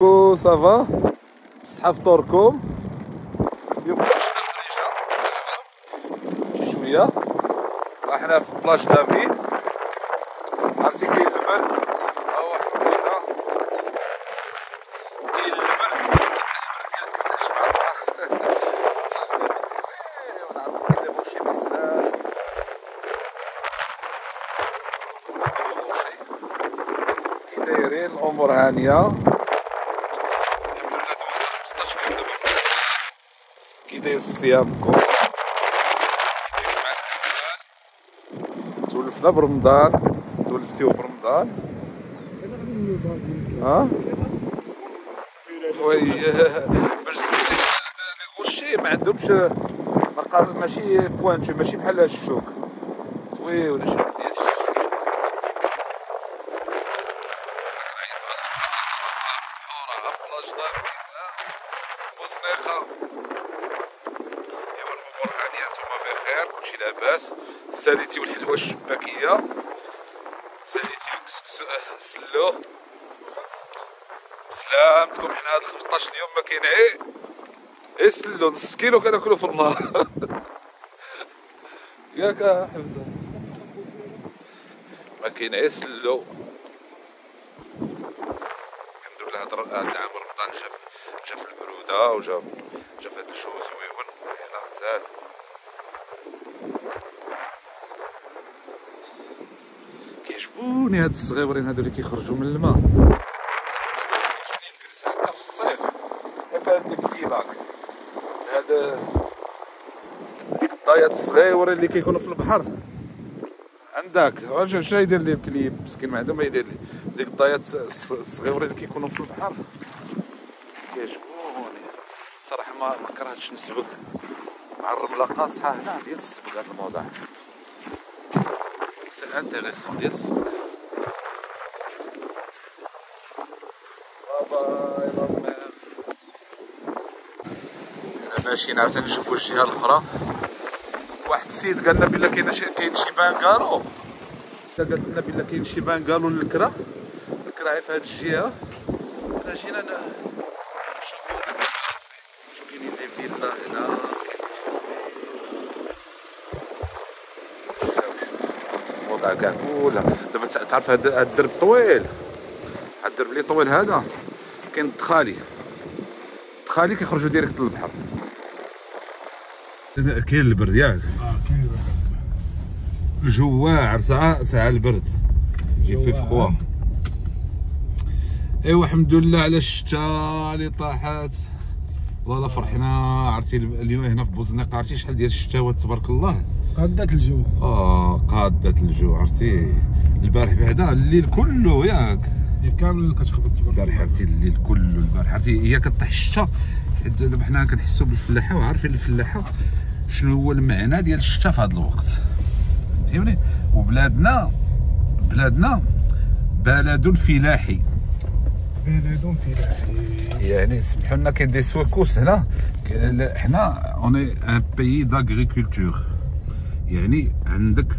صافا بصحة فطوركم. اليوم خرجنا الخريجة شي شوية، حنا في بلاج دافيد. عرفتي كاين البرد، ها واحد البليزة كاين البرد، عرفتي بحال البرد ديال الثلج مع البحر. بلاج دافيد زوين، عرفتي كاين لي غوشي بزاف، كي دايرين الأمور هانية. كي دايز صيامكم؟ كيداير مع الأحوال؟ سولفنا برمضان، سولفتيو برمضان؟ ها؟ وي باش غوشي ما عندهمش ماشي بوانتو، ماشي بحال الشوك زويون شوف ديال بلاج دافيد بوزنيقة. نتوما بخير، كلشي لاباس. ساليتي والحلوى الشباكيه، ساليتي وكسكس سلو بسلامتكم. حنا هاد 15 يوم ما كاين غير سلو، نص كيلو كناكلو في النهار. ياك حمزه ما كاين غير سلو. الحمد لله هاد عام رمضان جا في البروده وجا في هاد الجو زويون. يلاه غزال. كيعجبوني هاد الصغيورين هادو اللي كيخرجوا من الماء. كيعجبني نجلس هكا في الصيف في هاد الابتلاك، في هاد ديك الضايات الصغيورين اللي كيكونوا في البحر. عندك شنو يدير لي الكليب مسكين، ما عنده ما يدير لي ديك الضايات الصغيورين اللي كيكونوا في البحر. كيعجبوني الصراحه. ما كرهتش نسبق مع الرمله قاصحه هنا ديال السبق. هاد الموضوع سي انتيريسون ديال السبق. باي باي. ماشيين عاوتاني نشوفو الجهه الاخرى. واحد السيد قالنا بلا كاين شي بانكالو، قالت لنا بلا كاين شي بانكالو للكرا في هاد الجهه. حنا جينا نشوفو هاد البانكالو. شوف كاينين دي فيلا هنا، الوضع كاع كلها. دابا تعرف هاد الدرب طويل، هاد الدرب اللي طويل هذا كاين الدخالي كيخرجوا ديريكت للبحر. كاين البرد ياك؟ كاين البرد. الجو واعر ساعة البرد يفي فخوا. ايوا الحمد لله على الشتا اللي طاحت. والله فرحنا. عرفتي اليوم هنا في بوزنيقة عرفتي شحال ديال الشتاوات تبارك الله. قادت الجو. قادت الجو. عرفتي البارح بعدا الليل كله ياك كامل كتخبط البارح. عرفتي الليل كله البارح. عرفتي هي كطيح الشتا. دابا حنا كنحسوا بالفلاحه وعارفين الفلاحه شنو هو المعنى ديال الشتا في هذا الوقت، فهمتيني. وبلادنا بلد فلاحي. يعني سمحوا لنا كاين دي سوكوس هنا. حنا اوني ان بيي داغريكولتور. يعني عندك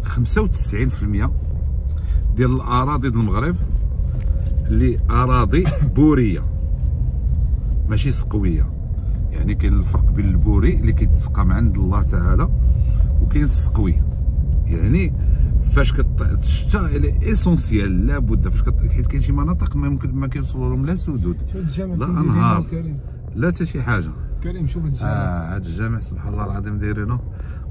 95% ديال الاراضي ديال المغرب اللي اراضي بوريه ماشي سقويه. يعني كاين الفرق بين البوري اللي كيتسقى من عند الله تعالى وكاين السقوي. يعني فاش الشتاء الى اسونسيال لابد، حيت كاين شي مناطق ما يمكن ما كيوصلوا لهم لا سدود لا انهار لا حتى شي حاجه. كريم شوف هاد الجامع. هاد الجامع سبحان الله العظيم دايرينه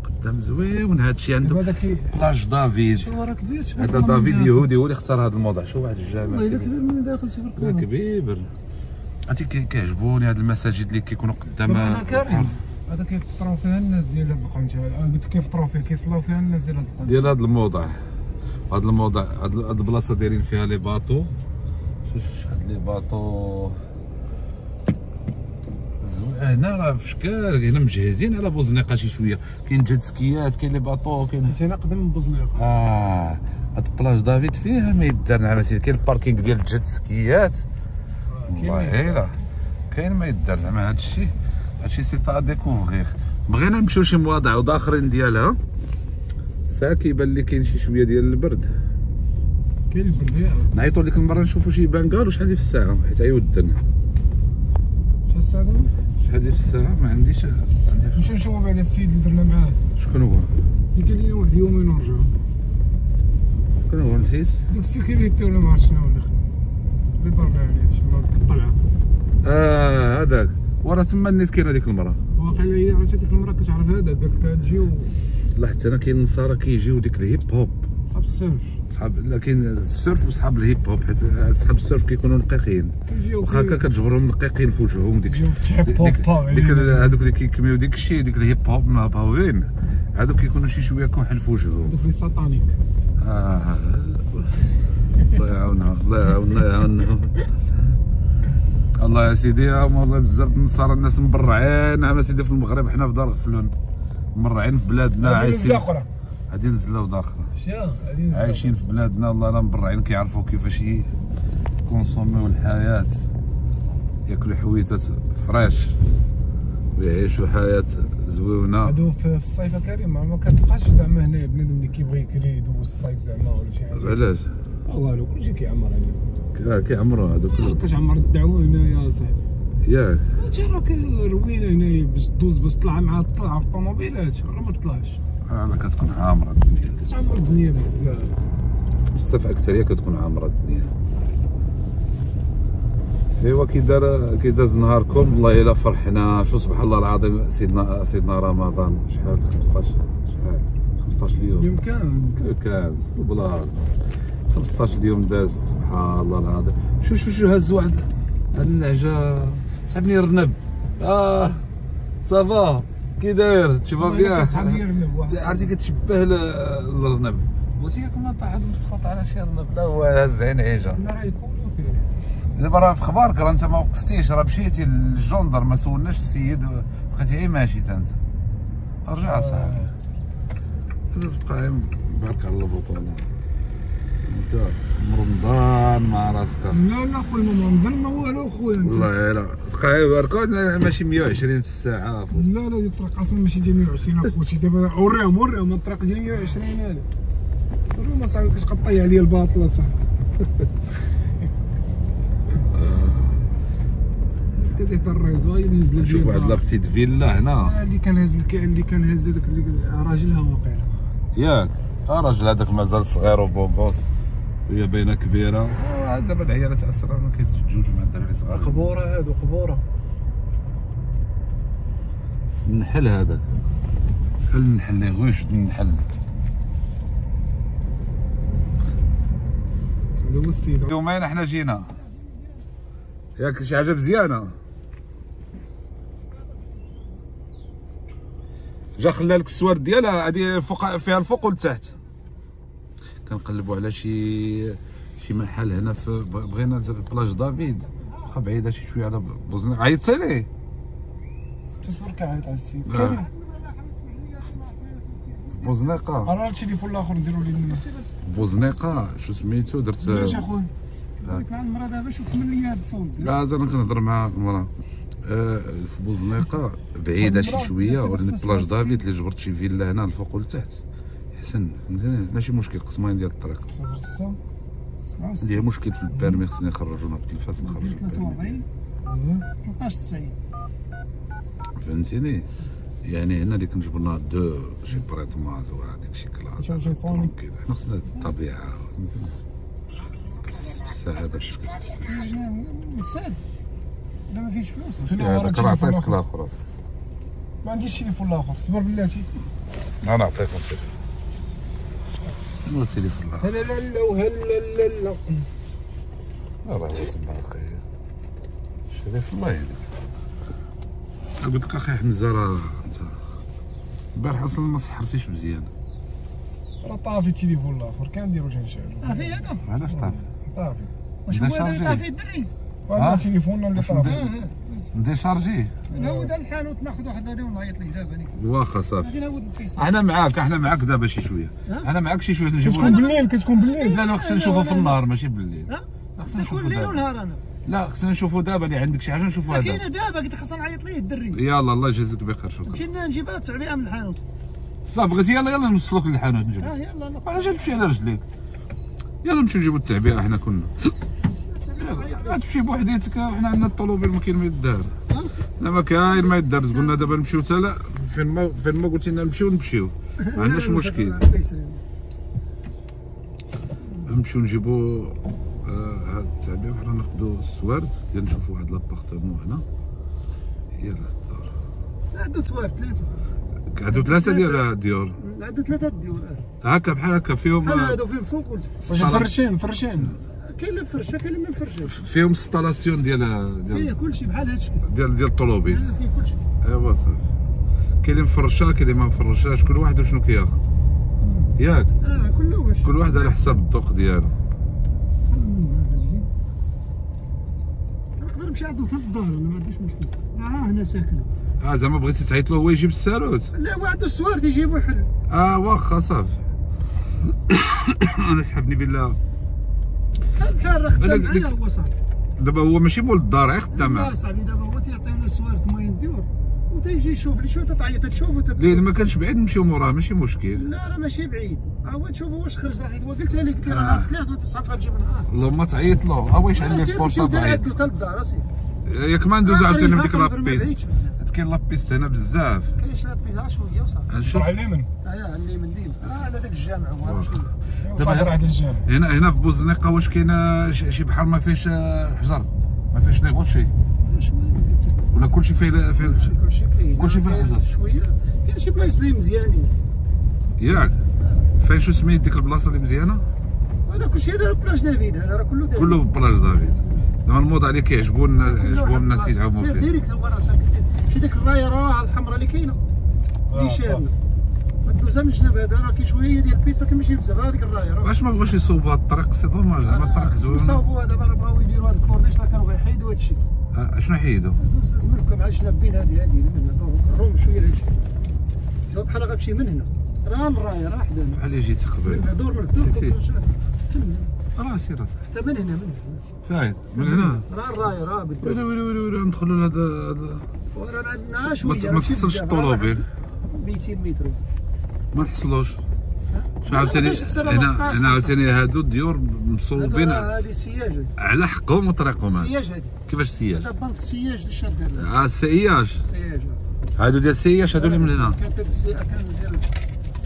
قدام زوين. هاد الشيء عنده بلاج دافيد. شوف راه كبير. هذا دافيد يهودي هو اللي اختار هذا الموضوع. شوف واحد الجامع والله الا كبير من داخل تبارك كبير. عرفتي كيعجبوني هاد المساجد اللي كيكونوا قدام. هذا كريم هذا كيفطروا فيها الناس ديال هاد القنت. قلت كيفطروا فيه كيصلاو فيها الناس ديال هاد القنت ديال هاد الموضوع. هاد البلاصه دايرين فيها لي باطو. شوف شحال لي باطو زوين. هنا راه في شكال هنا مجهزين على بوزنيقه شي شويه. كاين جيت سكيات، كاين لي باطو، كاين هنا قدام من بوزنيقه. هاد بلاج دافيد فيها ما يدار. نعم سيدي كاين الباركينغ ديال الجيت سكيات. والله الا كاين ما يدار. زعما هادشي سي تا ديكوفغيغ. بغينا نمشيو شي مواضع اخرين ديالها. سا كيبان لي كاين شي شويه ديال البرد. كاين البرديه. نعيطوا ديك المره نشوفوا شي بانكال وشحال دي في الساعه حيت عيودنا. شحال الساعه دابا؟ شحال دي في الساعه ما عنديش. نمشيو نشوفوا بعدا السيد اللي درنا معاه. شكون هو؟ اللي قال لنا واحد يومين ونرجعوا. شكون هو نسيت؟ داك السيكوريتي ولا ما عرفت شنو اللي طلع عليه شنو ديك الطلعه. هذاك وراه تما النيت كاينه ديك المره. واقيلا هي عرفتي ديك المره كتعرف هذا قالت لك غتجيو. لا حتى انا كاين النصارى كيجيو ديك الهيب هوب. صحاب السيرف. لا كاين السيرف وصحاب الهيب هوب حيت صحاب السيرف كيكونوا نقيقين. واخا هكا كتجبرهم نقيقين في وجههم ديك ديك هذوك اللي كيكميو ديك الشيء ديك الهيب هوب مهبوين هذوك كيكونوا شي شويه كحل في وجههم. دوك لي ساتانيك. الله يعاونها الله يعاونها. الله يا سيدي والله بزاف النصارى الناس مبرعين. نعم سيدي في المغرب حنا في دار غفلون مبرعين في بلادنا عايشين. هادي نزله وحده اخرى عايشين في بلادنا والله لا مبرعين كيعرفوا كيفاش يكونسوميو الحياه ياكلوا حويتات فريش ويعيشوا حياه زوينه. هادو في الصيف كريم ما كتلقاش زعما هنا بنادم اللي كيبغي يكري يدوز الصيف زعما ولا شي حاجه. علاش؟ والو كلشي كيعمر هنا. كيعمروا هادو كلهم. كتعمر الدعوه هنا يا صاحبي. ياك هادشي راك روينه هنايا باش دوز باش تطلع مع الطلعه في الطوموبيلات ولا ما تطلعش. لا كتكون عامره الدنيا. كتعمر الدنيا بزاف اكثريه كتكون عامره الدنيا. ايوا كي داز نهاركم والله الا فرحنا. شو سبحان الله العظيم سيدنا رمضان شحال 15 اليوم كان بالبلاص 15 اليوم دازت سبحان الله العظيم. شو هز واحد هاد النعجه صاحبني يرنب. صافا كي داير تشوفها بيان عرفتي كتشبه الرنب. قلت لك ما طاح مسخوط على شي رنب. لا هو هز عين عيجه. لا راه يكونوا فيه. دابا راه في اخبارك راه انت ما وقفتيش راه مشيتي للجندر ما سولناش السيد بقيتي غير ماشي حتى انت. رجع صاحبي تبقى غير بارك على البطوله انت رمضان مع راسك. لا خويا ما رمضان ما والو خويا انت. والله لا تبقى غير بارك ماشي 120 في الساعه. لا ديك الطريق اصلا ماشي ديال 120 اخوتي. دابا وريهم الطريق ديال 120 هذا وريهم اصاحبي كتقطعي عليا الباطله صاحبي. كذاك الريزو ينزل. شوف واحد لابتيت فيلا هنا اللي كان هز هذاك راجلها واقيلا. ياك راجل هذاك مازال صغير وبوبوس وهي باينه كبيره. دابا العيالات اسرع ما كيتجوجوا مع الدراري صغار. قبوره هادو قبوره. النحل هذاك بحال النحل اللي يغوي يشد النحل. هذا هو السيد. يومين حنا جينا ياك شي حاجه مزيانه. جا خلى لك السوار ديالها هادي فوق فيها الفوق والتحت. كنقلبوا على شي محل هنا في بغينا في بلاج دافيد واخا بعيده شي شويه على بوزنيق. عيطتي ليه؟ تصبر كعيط على السيد كريم. بوزنيقه راه التليفون الاخر نديرو ليه الناس. بوزنيقه شو سميتو درت. ماشي اخويا قلت مع المرا دابا شوف من لي هاد الصوت. لا انا كنهضر مع المرا في بوزنيقه بعيده شي شويه ولات بلاج دافيد اللي جبرت شي فيلا هنا الفوق والتحت حسن فهمتيني. ماشي مشكل قسمين ديال الطريق. عندي مشكل في البيرمي خصني نخرجونا بالتلفاز نخرجو 43 13 فهمتيني. يعني هنا اللي كنجبرنا دو شي بريطوماز وهذيك شي كلاص ترونكيل. حنا خصنا الطبيعه فهمتيني. كتحس بالسعاده فاش كتحس. مساد لا ما فيش فلوس. هذاك راه عطيتك الاخر. ما عنديش التليفون الاخر صبر بلاتي. انا نعطيك التليفون. شنو التليفون الاخر؟ لا لا لا وهلا لا راه هو تما اخي شريف الله يهديك. قلت لك اخي حمزه راه انت البارح اصلا ما سحرتيش مزيان. راه طافي التليفون الاخر كان نديرو تنشعلو. طافي هذا؟ علاش طافي؟ طافي واش هو هذا اللي طافي الدري؟ هذا تليفوننا اللي طافي. نديشارجيه. نعاود الحانوت ناخذ واحد هذا ونعيط ليه دابا. واخا صافي. غادي نعاود البيس. احنا معاك دابا شي شويه. انا معاك شي شويه نجيبو. كتكون بالليل. لا خصنا نشوفو في النهار ماشي بالليل. خصنا نشوفو الليل ونهار انا. لا خصنا نشوفو دابا اللي عندك شي حاجه نشوفوها دابا. كاينه دابا قلت لك خصنا نعيط ليه الدري. يلا الله يجازيك بخير شكرا. مشينا نجيبها التعبئه من الحانوت. صافي بغيتي يلا نوصلوك للحانوت نجيب. يلا علاش جبتي على رجليك؟ يلا نمشيو نجيبو التعبئه حنا كنا. غتمشي بوحديتك، حنا عندنا الطوموبيل ما كاين ما يدار. لا ما كاين ما يدار، قلنا دابا نمشيو حتى لا فين ما قلتي لنا نمشيو ما عندناش مشكل. نمشيو نجيبو هاد التعبئه، بحال ناخدو السوارت ديال نشوفو واحد لابارتمون هنا. يلا الدار عندو توارت 3. عندو 3 ديال الديور. عندو 3 ديور هكا بحال هكا فيهم. بحال هادو فيهم فوق وتحت. واش مفرشين كاين اللي مفرشه كاين اللي ما مفرشاش. فيهم انستالاسيون ديال فيه كلشي بحال هادشي. ديال الطوموبيل. فيه كلشي. ايوا صافي. كاين اللي مفرشه كاين اللي ما مفرشاش، كل واحد وشنو كياخذ ياك. كل واحد على حساب الذوق ديالو. نقدر نمشي عندو حتى للدار، انا ما عنديش مشكل. هنا ساكن. زعما بغيتي تعيط له هو يجيب الساروت؟ لا هو عنده السوارت يجيبو حل. واخا صافي. انا سحبني بالله. بحال راه خدام معايا هو صاحبي. دابا هو ماشي مول الدار غير خدام معاه. لا صاحبي دابا هو تيعطيونا السوارت موين ديور وتيجي يشوف لي شو تعيط تشوفو. لا ما كانش بعيد نمشيو موراه ماشي مشكل. لا راه ماشي بعيد. هو تشوفو واش خرج راه قلتها لك دير نهار 3 وتصعب غتجيب نهار. اللهم تعيط له. واش عندك البورطابل عيط له حتى للدار اسيدي. ياك ما ندوز عاوتاني بديك لابيست. كاين لابيست هنا بزاف. كاينش لابيست شويه وصافي. نشوف على اليمين. على اليمين ديما. على داك الجامع هو شويه. دابا على الجامع. هنا في بوزنيقه واش كاين شي بحر ما فيهش حجر، ما فيهش لي غوشي شويه ولا كلشي فيه كلشي كاين. كلشي فيه الحجر شويه. كاين شي بلايص اللي مزيانين ياك. فين شو سميت ديك البلاصه اللي مزيانه؟ هذا كلشي هذا بلاص دافيد. هذا راه كله دافيد. كله بلاص دافيد. دابا الموضه اللي كيعجبون الناس يلعبوا فيه. سير ديريكت المره ساكن شي ديك الرايه راه الحمراء اللي كاينه اللي شارنا دوزها من جنب. هذا راه كاين شويه ديال البيسه كيمشي بزاف. هذيك الرايه راه واش ما بغاوش يصوبوا هاد الطريق؟ سي دوماج زعما الطريق زوين. صاوبوها دابا راه بغاو يديروا هذا الكورنيش راه كانوا غيحيدوا هذا الشيء. شنو حيدوا؟ دوز منكم مع الشنابين هذه من هنا روم شويه هادشي. شوف بحال غتمشي من هنا راه الرايه راه حدانا بحال اللي جيت قبل. دور من الدور راسي حتى من هنا فايد من هنا راه الرايه راه قدام. ويلي ندخلوا لهذا. وراه ما عندناش شويه. ما تحصلش الطوموبيل 200 متر ما نحصلوش. شو عاوتاني هنا عاوتاني هادو الديور مصوبين هذه السياج على حقهم وطريقهم. السياج هذه كيفاش السياج؟ هذا بنك السياج اللي شاد السياج. السياج هادو ديال السياج هادو اللي من هنا. كانت السياج كان ديال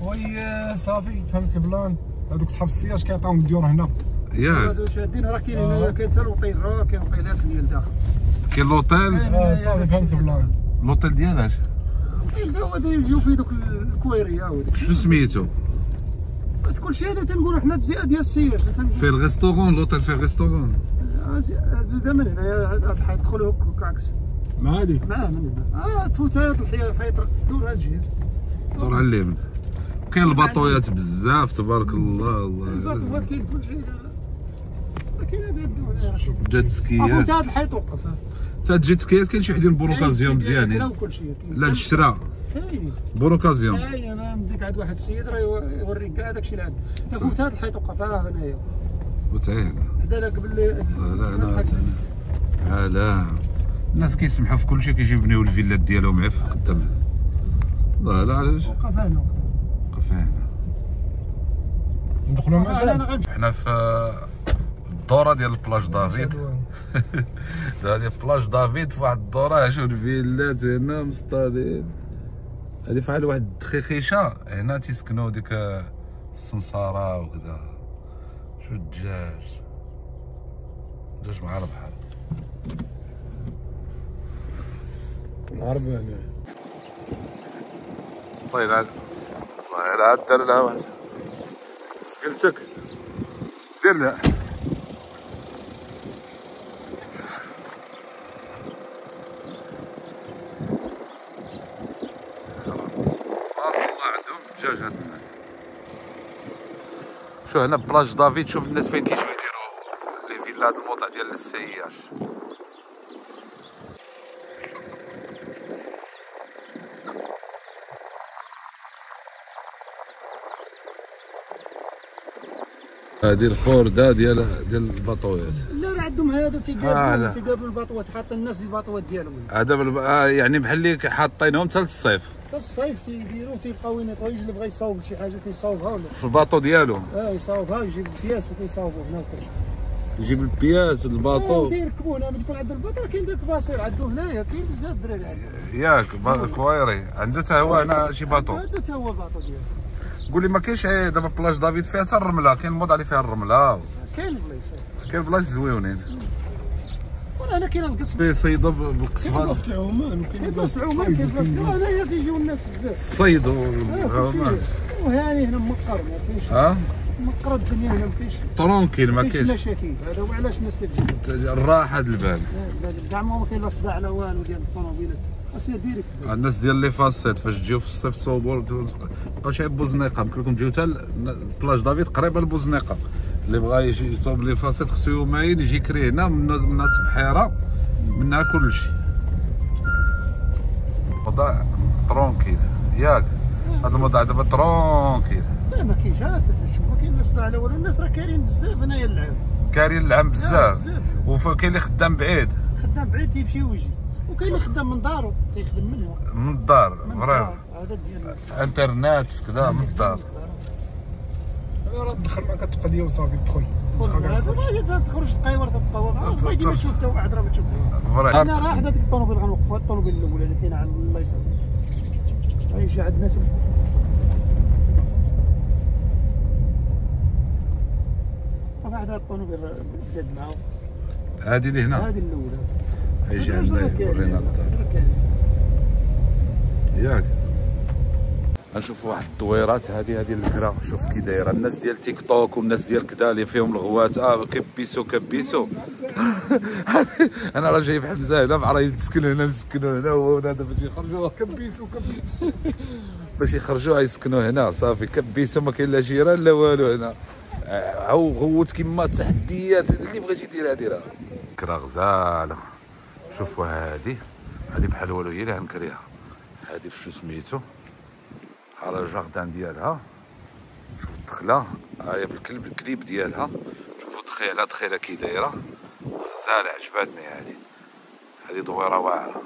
وي صافي فهمت البلان. هذوك صحاب السياج كيعطيهم الديور هنا ياك. هادو شادين راه كاين هنايا. كاين حتى الوطيل راه كاين وطيلات ديال داخل. كاين لوطيل. صافي فهمت البلان. لوطيل ديالاش؟ الوطيل هو يجيو فيه دوك الكويريه وداك شنو سميتو؟ كلشي هذا تنقولوا حنا الزياده ديال السياج. فيه الريستورون. لوطيل فيه ريستورون. زيد من هنا هذا الحيط دخلوا كعكس مع هادي معاه من هنا. تفوت هذا الحيط دور الجهه دور على اليمين. كاين الباطويات بزاف تبارك الله. الباطوات كاين كلشي. كاين هذا الدور شوف جات سكيات. فوت هذا الحيط وقف. حتى الجيت سكيات كاين شي وحدين بوروكازيون مزيانين. لا الشراء كاين بوروكازيون. كاين. انا نديك عند واحد السيد راه يوريك كاع داكشي اللي عنده. تفوت هذا الحيط وقف راه هنايا وتعالى. حدا قبل. لا الناس كيسمحوا في كلشي كيجيو يبنيو الفيلات ديالهم عف قدام. لا علاش وقف هنا وقف هنا. ندخلوا مزال. حنا في الدوره ديال بلاج دافيد. هذه في بلاج دافيد في واحد الدوره. شوف الفيلات هنا مصطادين. هذه فحال واحد الدخيخيشه هنا تيسكنوا ديك السمساره وكذا. شوف الدجاج مع البحر. نهار باني طيب عاد والله عاد دار لها واحد سقلتك دير لها. والله عندهم دجاج هاد الناس. شو هنا بلاج دافيد. شوف الناس فين كيجيو يديروا لي فيلا. هاد الموطع ديال السياج. هذه الخورده ديال الباطويات. لا راه عندهم هادو تيقابلوا الباطوات، حاطين الناس ديال الباطوات ديالهم هذا يعني بحال اللي حاطينهم حتى للصيف. حتى الصيف تيديروا تيبقاو ينيطوا، يجي اللي بغى يصاوب شي حاجه تيصاوبها ولا في الباطو ديالو. يصاوبها، يجيب البياس تيصاوبوا هنا وكلشي. يجيب البياس الباطو تيركبوا هنا، ملي تكون عندهم الباطو راه كاين داك باصير عندو هنايا، كاين بزاف الدراري ياك كوايري عنده حتى هو هنا شي باطو. عنده حتى هو الباطو ديالو. قول لي ما كاينش دابا بلاج دافيد فيها حتى الرمله، كاين الموضه اللي فيها الرمله. كاين البلايص، كاين بلايص زويونين. وراه هنا كاين القصب يصيدوا بالقصبه. بلاصه العومان وكاين بلاصه العومان، كاين بلاصه هنايا تيجيو الناس بزاف صيدوا العومان. وهاني هنا مقر ما كاينش. مقر الدنيا هنا ما كاينش طرونكيل، ما كاينش مشاكل. هذا هو علاش الناس تجي الراحه د البال. كاع ما كاين لا صداع لا والو ديال الطوموبيلات، اسير ديريكت. الناس ديال لي فاسيت فاش تجيو في الصيف تصوبوا تبقاو شي بوزنيقه، يمكن لكم تجيو حتى بلاج دافيد قريبه لبوزنيقه. اللي بغى يجي يصوب لي فاسيت خصو يومين يجي يكري هنا، منها تبحيره منها كلشي. وضع طرونكيل ياك، هذا الموضوع دابا طرونكيل. لا ما كاينش، عاد تشوف ما كاين لا صداع لا والو، الناس راه كارين بزاف هنايا اللعب، كارين اللعب بزاف. وكاين اللي خدام بعيد، خدام بعيد تيمشي ويجي، وكاين اللي خدام من دارو تيخدم منها من الدار. فريم هذا ديال الناس انترنت كذا من الدار. راه تدخل معك التقضيه وصافي تدخل. هذا تخرج تقايور تبقى صايدي ما شفت حتى واحد، راه ما شفتها. انا راه حدا ديك الطوموبيل غنوقفها، الطوموبيل الاولى اللي كاينه عند الله يسلمك. غيجي عند الناس واحد الطوموبيل جد معاه. هذه اللي هنا، هذه الاولى يجي عندنا يورينا الدار ياك. غنشوف واحد الدويرات هذه الكرا، شوف كي دايره الناس ديال تيك توك والناس ديال كدا اللي فيهم الغوات. كبيسو انا راه جايب حمزه هنا مع راهي تسكن هنا، نسكنوا هنا وهنا باش يخرجوا. كبيسو باش يخرجوا يسكنوا هنا صافي. كبيسو ما كاين لا جيران لا والو هنا. هاو غوت كيما التحديات اللي بغيتي ديرها ديرها. كرا غزاله. شوفوا هذه بحال والو هي اللي غنكريها. هذه شو سميتو، على الجاردان ديالها. شوف الدخله هاهي بالكليب ديالها. شوفوا دخيله كي دايره غزاله، عجباتني هذه دويره واعره.